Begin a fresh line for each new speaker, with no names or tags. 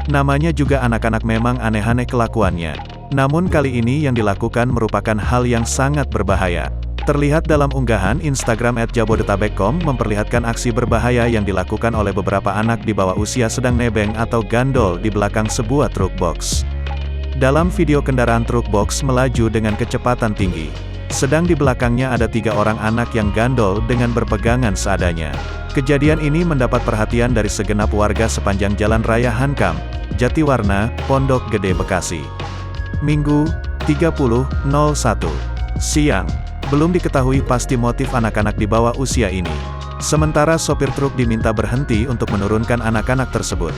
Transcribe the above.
Namanya juga anak-anak memang aneh-aneh kelakuannya. Namun kali ini yang dilakukan merupakan hal yang sangat berbahaya. Terlihat dalam unggahan Instagram @jabodetabek.com memperlihatkan aksi berbahaya yang dilakukan oleh beberapa anak di bawah usia sedang nebeng atau gandol di belakang sebuah truk box. Dalam video kendaraan truk box melaju dengan kecepatan tinggi. Sedang di belakangnya ada 3 orang anak yang gandol dengan berpegangan seadanya. Kejadian ini mendapat perhatian dari segenap warga sepanjang Jalan Raya Hankam, Jatiwarna, Pondok Gede, Bekasi. Minggu, 30.01 siang. Belum diketahui pasti motif anak-anak di bawah usia ini. Sementara sopir truk diminta berhenti untuk menurunkan anak-anak tersebut.